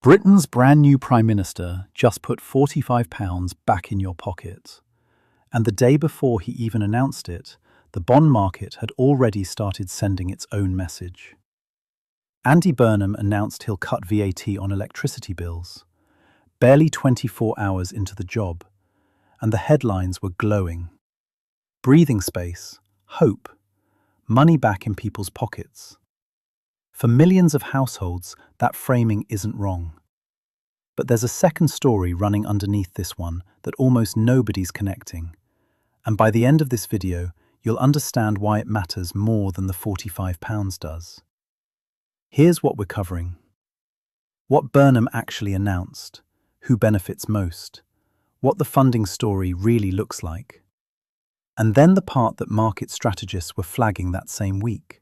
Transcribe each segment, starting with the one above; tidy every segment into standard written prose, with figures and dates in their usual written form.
Britain's brand new Prime Minister just put £45 back in your pocket. And the day before he even announced it, the bond market had already started sending its own message. Andy Burnham announced he'll cut VAT on electricity bills, barely 24 hours into the job, and the headlines were glowing. Breathing space, hope, money back in people's pockets. For millions of households, that framing isn't wrong. But there's a second story running underneath this one that almost nobody's connecting. And by the end of this video, you'll understand why it matters more than the £45 does. Here's what we're covering. What Burnham actually announced, who benefits most, what the funding story really looks like. And then the part that market strategists were flagging that same week.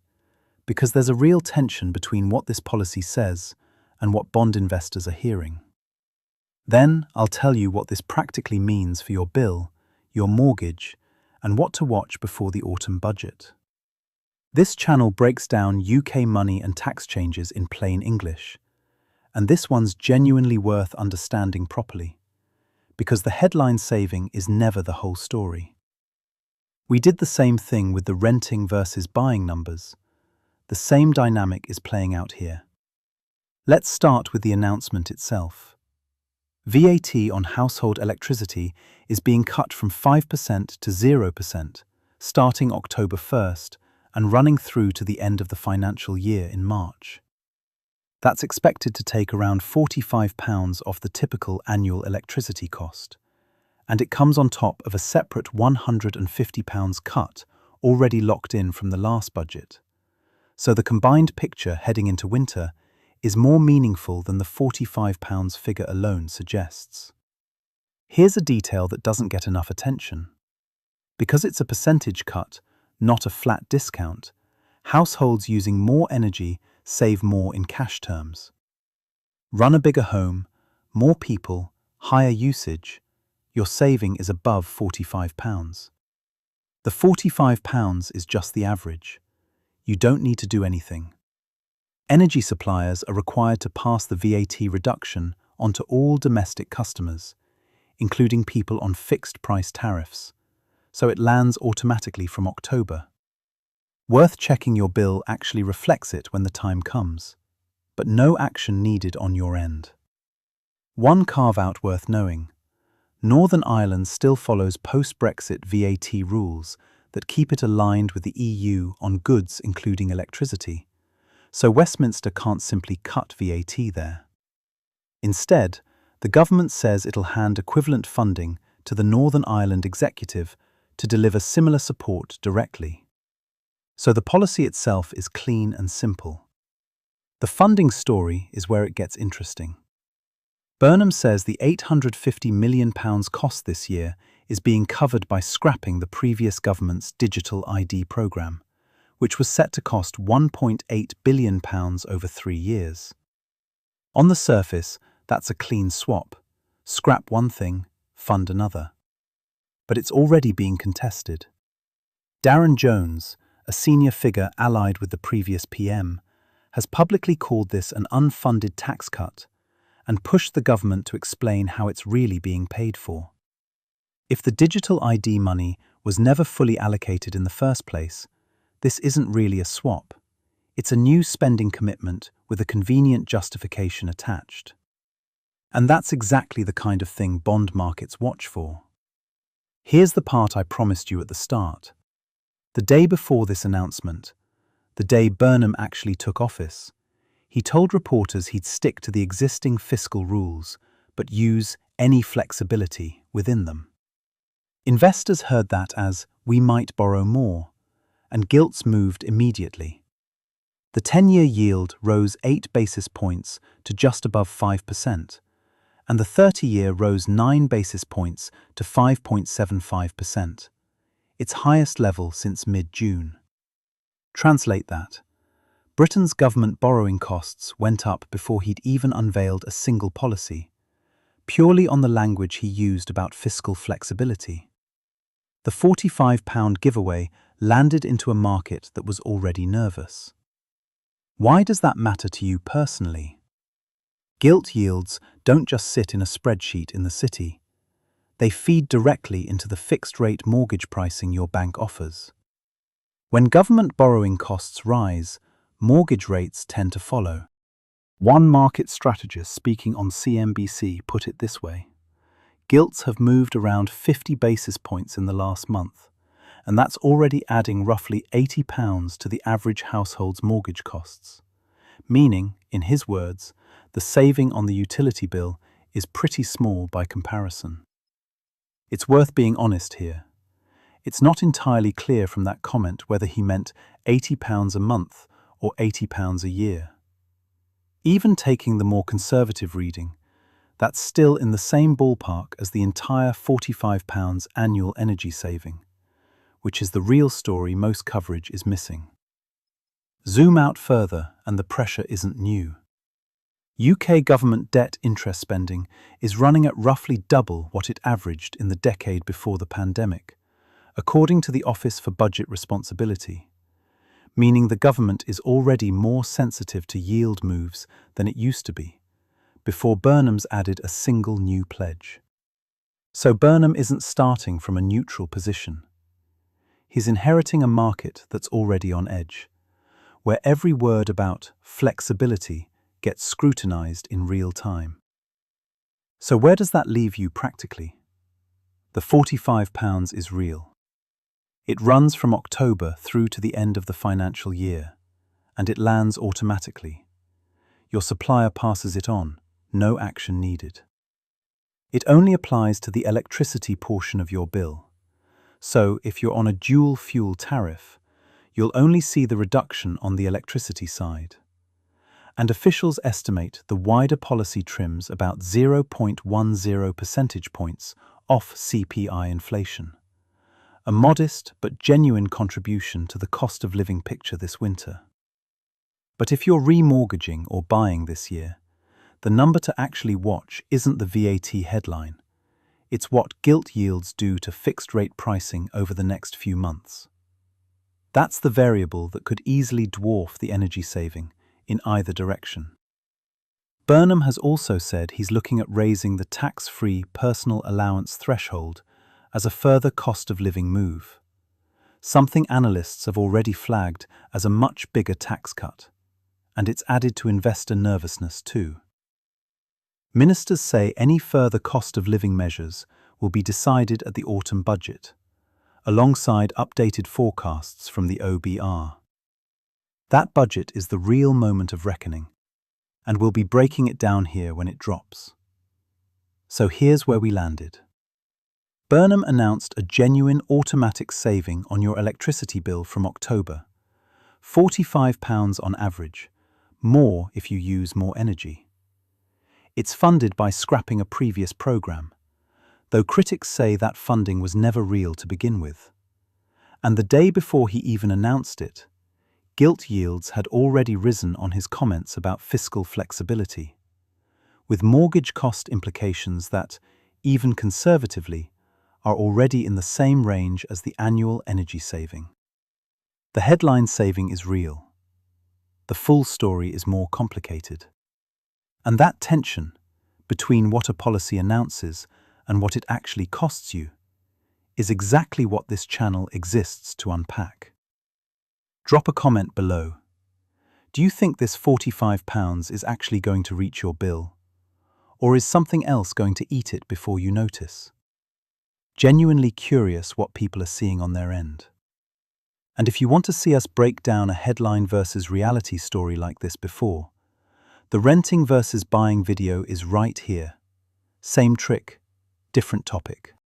Because there's a real tension between what this policy says and what bond investors are hearing. Then I'll tell you what this practically means for your bill, your mortgage, and what to watch before the autumn budget. This channel breaks down UK money and tax changes in plain English, and this one's genuinely worth understanding properly, because the headline saving is never the whole story. We did the same thing with the renting versus buying numbers. The same dynamic is playing out here. Let's start with the announcement itself. VAT on household electricity is being cut from 5% to 0%, starting October 1st and running through to the end of the financial year in March. That's expected to take around £45 off the typical annual electricity cost, and it comes on top of a separate £150 cut already locked in from the last budget. So the combined picture heading into winter is more meaningful than the £45 figure alone suggests. Here's a detail that doesn't get enough attention. Because it's a percentage cut, not a flat discount, households using more energy save more in cash terms. Run a bigger home, more people, higher usage, your saving is above £45. The £45 is just the average. You don't need to do anything. Energy suppliers are required to pass the VAT reduction onto all domestic customers, including people on fixed-price tariffs, so it lands automatically from October. Worth checking your bill actually reflects it when the time comes, but no action needed on your end. One carve-out worth knowing. Northern Ireland still follows post-Brexit VAT rules that keep it aligned with the EU on goods including electricity, so Westminster can't simply cut VAT there. Instead, the government says it'll hand equivalent funding to the Northern Ireland executive to deliver similar support directly. So the policy itself is clean and simple. The funding story is where it gets interesting. Burnham says the £850 million cost this year is being covered by scrapping the previous government's digital ID programme, which was set to cost £1.8 billion over 3 years. On the surface, that's a clean swap. Scrap one thing, fund another. But it's already being contested. Darren Jones, a senior figure allied with the previous PM, has publicly called this an unfunded tax cut and pushed the government to explain how it's really being paid for. If the digital ID money was never fully allocated in the first place, this isn't really a swap. It's a new spending commitment with a convenient justification attached. And that's exactly the kind of thing bond markets watch for. Here's the part I promised you at the start. The day before this announcement, the day Burnham actually took office, he told reporters he'd stick to the existing fiscal rules, but use any flexibility within them. Investors heard that as, "we might borrow more," and gilts moved immediately. The 10-year yield rose 8 basis points to just above 5%, and the 30-year rose 9 basis points to 5.75%, its highest level since mid-June. Translate that. Britain's government borrowing costs went up before he'd even unveiled a single policy, purely on the language he used about fiscal flexibility. The £45 giveaway landed into a market that was already nervous. Why does that matter to you personally? Gilt yields don't just sit in a spreadsheet in the city. They feed directly into the fixed-rate mortgage pricing your bank offers. When government borrowing costs rise, mortgage rates tend to follow. One market strategist speaking on CNBC put it this way: gilts have moved around 50 basis points in the last month, and that's already adding roughly £80 to the average household's mortgage costs. Meaning, in his words, the saving on the utility bill is pretty small by comparison. It's worth being honest here. It's not entirely clear from that comment whether he meant £80 a month or £80 a year. Even taking the more conservative reading, that's still in the same ballpark as the entire £45 annual energy saving, which is the real story most coverage is missing. Zoom out further and the pressure isn't new. UK government debt interest spending is running at roughly double what it averaged in the decade before the pandemic, according to the Office for Budget Responsibility, meaning the government is already more sensitive to yield moves than it used to be, before Burnham's added a single new pledge. So Burnham isn't starting from a neutral position. He's inheriting a market that's already on edge, where every word about flexibility gets scrutinized in real time. So where does that leave you practically? The £45 is real. It runs from October through to the end of the financial year, and it lands automatically. Your supplier passes it on, no action needed. It only applies to the electricity portion of your bill. So if you're on a dual fuel tariff, you'll only see the reduction on the electricity side. And officials estimate the wider policy trims about 0.10 percentage points off CPI inflation. A modest but genuine contribution to the cost of living picture this winter. But if you're remortgaging or buying this year, the number to actually watch isn't the VAT headline. It's what gilt yields do to fixed-rate pricing over the next few months. That's the variable that could easily dwarf the energy saving in either direction. Burnham has also said he's looking at raising the tax-free personal allowance threshold as a further cost-of-living move, something analysts have already flagged as a much bigger tax cut, and it's added to investor nervousness too. Ministers say any further cost-of-living measures will be decided at the autumn budget, alongside updated forecasts from the OBR. That budget is the real moment of reckoning, and we'll be breaking it down here when it drops. So here's where we landed. Burnham announced a genuine automatic saving on your electricity bill from October. £45 on average, more if you use more energy. It's funded by scrapping a previous program, though critics say that funding was never real to begin with. And the day before he even announced it, gilt yields had already risen on his comments about fiscal flexibility, with mortgage cost implications that, even conservatively, are already in the same range as the annual energy saving. The headline saving is real. The full story is more complicated. And that tension between what a policy announces and what it actually costs you is exactly what this channel exists to unpack. Drop a comment below. Do you think this £45 is actually going to reach your bill? Or is something else going to eat it before you notice? Genuinely curious what people are seeing on their end. And if you want to see us break down a headline versus reality story like this before, the renting versus buying video is right here. Same trick, different topic.